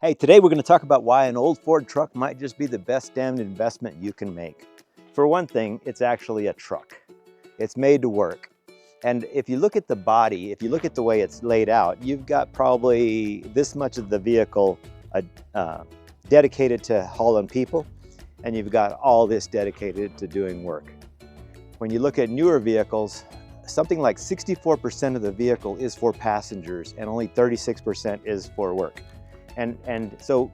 Hey, today we're going to talk about why an old Ford truck might just be the best damned investment you can make. For one thing, it's actually a truck. It's made to work. And if you look at the body, if you look at the way it's laid out, you've got probably this much of the vehicle dedicated to hauling people, and you've got all this dedicated to doing work. When you look at newer vehicles, something like 64% of the vehicle is for passengers and only 36% is for work. And so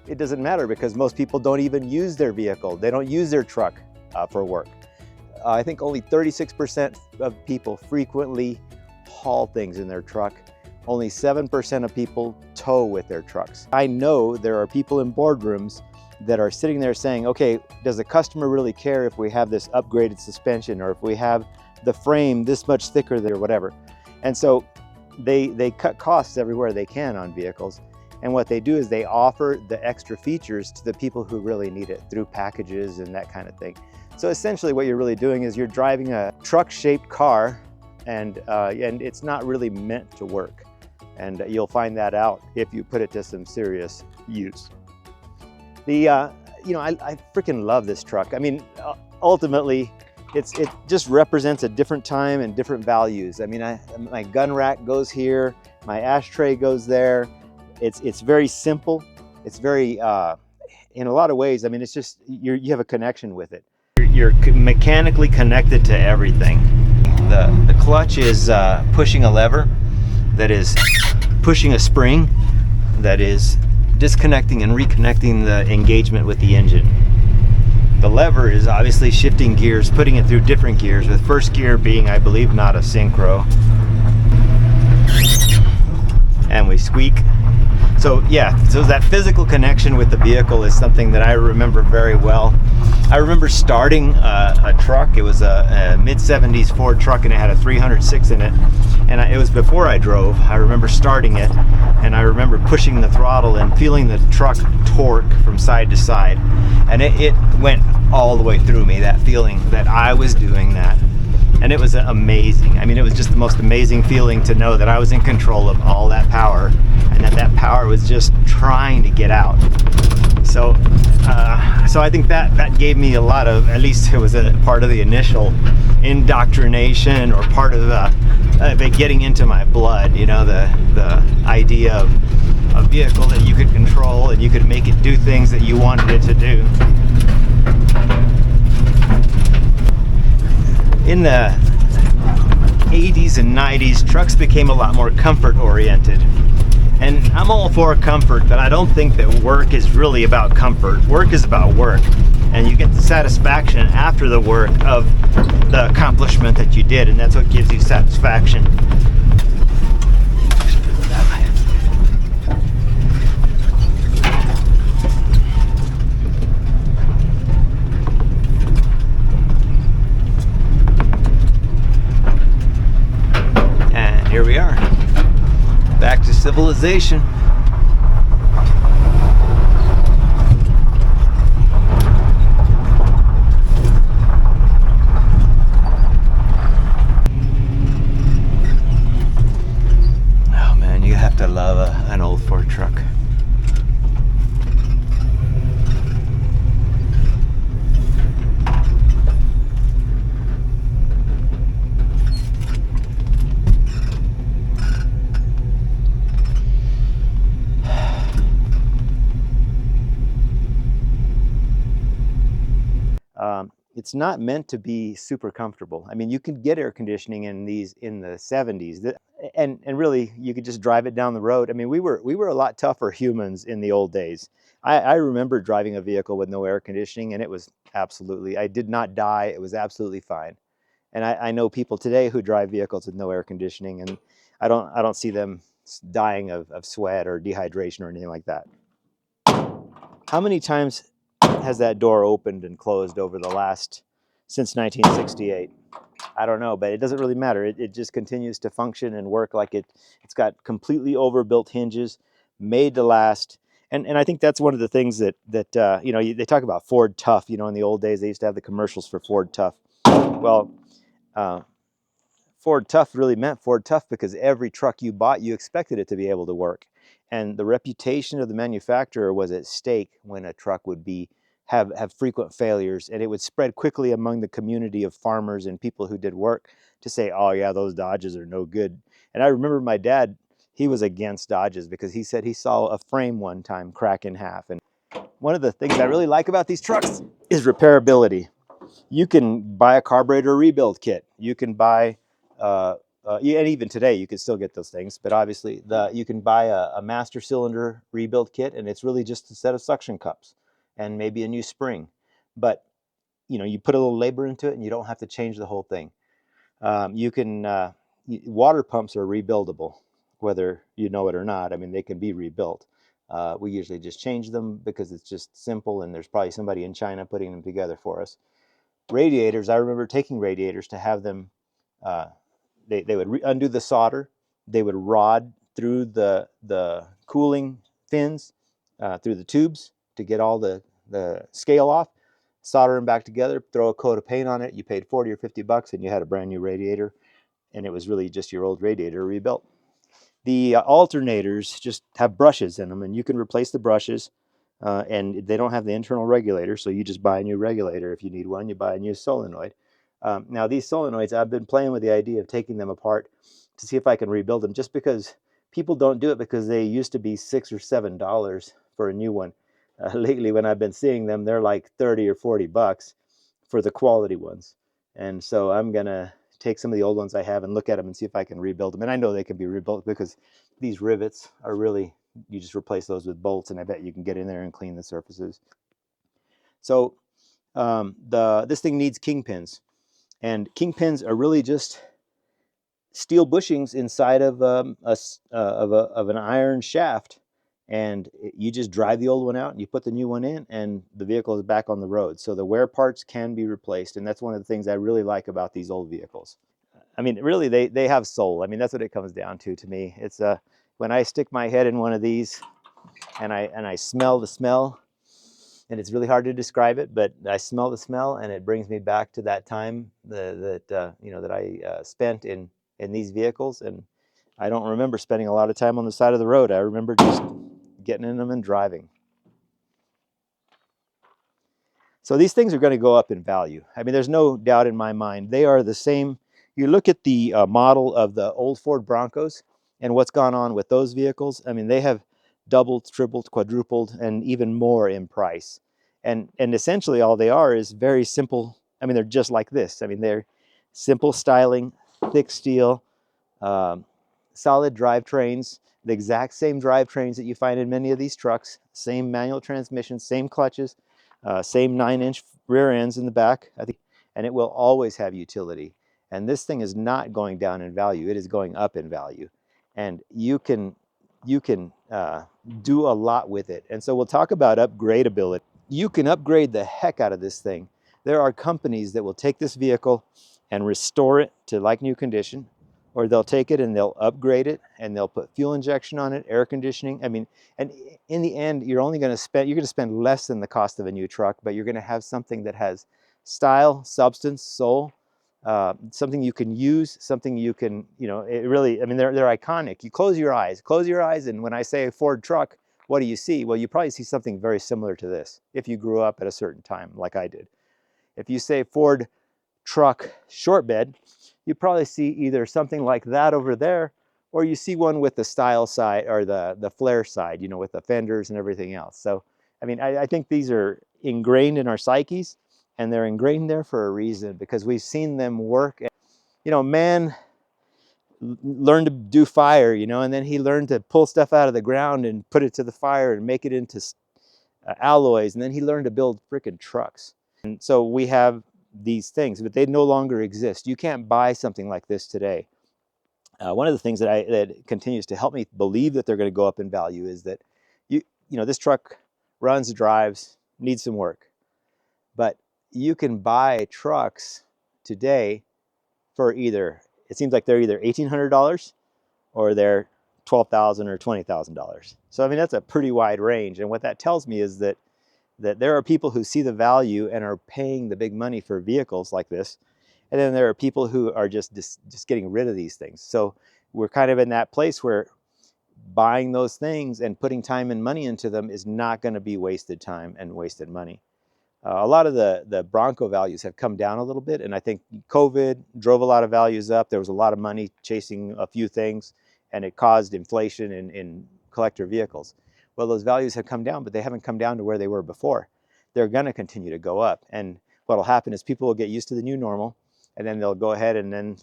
it doesn't matter because most people don't even use their vehicle. They don't use their truck for work. I think only 36% of people frequently haul things in their truck. Only 7% of people tow with their trucks. I know there are people in boardrooms that are sitting there saying, okay, does the customer really care if we have this upgraded suspension or if we have the frame this much thicker or whatever? And so they cut costs everywhere they can on vehicles. And what they do is they offer the extra features to the people who really need it through packages and that kind of thing. So essentially what you're really doing is you're driving a truck-shaped car and it's not really meant to work. And you'll find that out if you put it to some serious use. I freaking love this truck. I mean, ultimately, it just represents a different time and different values. I mean, my gun rack goes here, my ashtray goes there. It's very simple. It's very, in a lot of ways, I mean, it's just, you have a connection with it. You're mechanically connected to everything. The clutch is pushing a lever that is pushing a spring that is disconnecting and reconnecting the engagement with the engine. The lever is obviously shifting gears, putting it through different gears, with first gear being, I believe, not a synchro. And we squeak. So yeah, so that physical connection with the vehicle is something that I remember very well. I remember starting a truck. It was a mid-70s Ford truck and it had a 306 in it. And it was before I drove. I remember starting it and I remember pushing the throttle and feeling the truck torque from side to side. And it went all the way through me, that feeling that I was doing that. And it was amazing. I mean, it was just the most amazing feeling to know that I was in control of all that power and that power was just trying to get out. So I think that gave me a lot of, at least it was a part of the initial indoctrination or part of it getting into my blood, you know, the idea of a vehicle that you could control and you could make it do things that you wanted it to do. In the 80s and 90s, trucks became a lot more comfort oriented. And I'm all for comfort, but I don't think that work is really about comfort. Work is about work. And you get the satisfaction after the work of the accomplishment that you did, and that's what gives you satisfaction. Here we are, back to civilization. Oh man, you have to love an old Ford truck. It's not meant to be super comfortable. I mean, you can get air conditioning in these in the 70s, and really you could just drive it down the road. I mean, we were a lot tougher humans in the old days. I remember driving a vehicle with no air conditioning, and it was absolutely, I did not die. It was absolutely fine. And I know people today who drive vehicles with no air conditioning, and I don't see them dying of sweat or dehydration or anything like that. How many times has that door opened and closed over the last, since 1968? I don't know, but it doesn't really matter. It just continues to function and work like it's got completely overbuilt hinges, made to last. And I think that's one of the things that you know, they talk about Ford Tough. You know, in the old days, they used to have the commercials for Ford Tough. Well, Ford Tough really meant Ford Tough because every truck you bought, you expected it to be able to work. and the reputation of the manufacturer was at stake when a truck would have frequent failures, and it would spread quickly among the community of farmers and people who did work to say, oh yeah, those Dodges are no good. And I remember my dad, he was against Dodges because he said he saw a frame one time crack in half. And one of the things I really like about these trucks is repairability. You can buy a carburetor rebuild kit. You can buy, and even today you can still get those things, but obviously you can buy a master cylinder rebuild kit, and it's really just a set of suction cups and maybe a new spring. But you put a little labor into it and you don't have to change the whole thing. Water pumps are rebuildable, whether you know it or not. I mean, they can be rebuilt. We usually just change them because it's just simple, and there's probably somebody in China putting them together for us. Radiators, I remember taking radiators to have them, they would undo the solder, they would rod through the cooling fins, through the tubes to get all the scale off, solder them back together, throw a coat of paint on it. You paid 40 or 50 bucks and you had a brand new radiator, and it was really just your old radiator rebuilt. The alternators just have brushes in them, and you can replace the brushes, and they don't have the internal regulator, so you just buy a new regulator. If you need one, you buy a new solenoid. Now these solenoids, I've been playing with the idea of taking them apart to see if I can rebuild them, just because people don't do it because they used to be $6 or $7 for a new one. Lately, when I've been seeing them, they're like 30 or 40 bucks for the quality ones. And so I'm gonna take some of the old ones I have and look at them and see if I can rebuild them. And I know they can be rebuilt because these rivets are really, you just replace those with bolts, and I bet you can get in there and clean the surfaces. So this thing needs kingpins, and kingpins are really just steel bushings inside of an iron shaft, and you just drive the old one out and you put the new one in, and the vehicle is back on the road. So the wear parts can be replaced, and that's one of the things I really like about these old vehicles. I mean, really, they have soul. I mean, that's what it comes down to me. It's when I stick my head in one of these and I smell the smell, and it's really hard to describe it, but I smell the smell and it brings me back to that time that I spent in these vehicles. And I don't remember spending a lot of time on the side of the road. I remember just getting in them and driving. So these things are going to go up in value. I mean, there's no doubt in my mind. They are the same. You look at the model of the old Ford Broncos and what's gone on with those vehicles. I mean, they have doubled, tripled, quadrupled, and even more in price. And essentially all they are is very simple. I mean, they're just like this. I mean, they're simple styling, thick steel, solid drivetrains, the exact same drivetrains that you find in many of these trucks, same manual transmissions, same clutches, same 9-inch rear ends in the back, I think, and it will always have utility. And this thing is not going down in value; it is going up in value, and you can do a lot with it. And so we'll talk about upgradability. You can upgrade the heck out of this thing. There are companies that will take this vehicle and restore it to like new condition, or they'll take it and they'll upgrade it and they'll put fuel injection on it, air conditioning. I mean, and in the end, you're going to spend less than the cost of a new truck, but you're going to have something that has style, substance, soul, something you can use, something you can, it really, I mean, they're iconic. You close your eyes, and when I say a Ford truck, what do you see? Well, you probably see something very similar to this if you grew up at a certain time like I did. If you say Ford truck short bed, you probably see either something like that over there, or you see one with the style side or the flare side, with the fenders and everything else. So, I mean, I think these are ingrained in our psyches, and they're ingrained there for a reason, because we've seen them work. Man learned to do fire, and then he learned to pull stuff out of the ground and put it to the fire and make it into alloys, and then he learned to build freaking trucks. And so we have these things, but they no longer exist. You can't buy something like this today. One of the things that continues to help me believe that they're going to go up in value is that this truck runs, drives, needs some work, but you can buy trucks today for it seems like they're either $1,800 or they're $12,000 or $20,000. So I mean, that's a pretty wide range, and what that tells me is that there are people who see the value and are paying the big money for vehicles like this. And then there are people who are just getting rid of these things. So we're kind of in that place where buying those things and putting time and money into them is not going to be wasted time and wasted money. A lot of the Bronco values have come down a little bit, and I think COVID drove a lot of values up. There was a lot of money chasing a few things, and it caused inflation in collector vehicles. Well, those values have come down, but they haven't come down to where they were before. They're going to continue to go up, and what will happen is people will get used to the new normal, and then they'll go ahead and then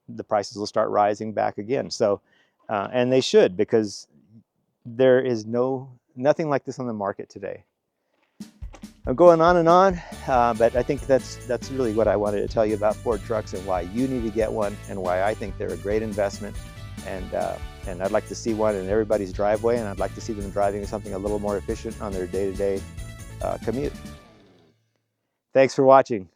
the prices will start rising back again. So, and they should, because there is nothing like this on the market today. I'm going on and on, but I think that's really what I wanted to tell you about Ford trucks and why you need to get one and why I think they're a great investment. And I'd like to see one in everybody's driveway, and I'd like to see them driving something a little more efficient on their day-to-day commute. Thanks for watching.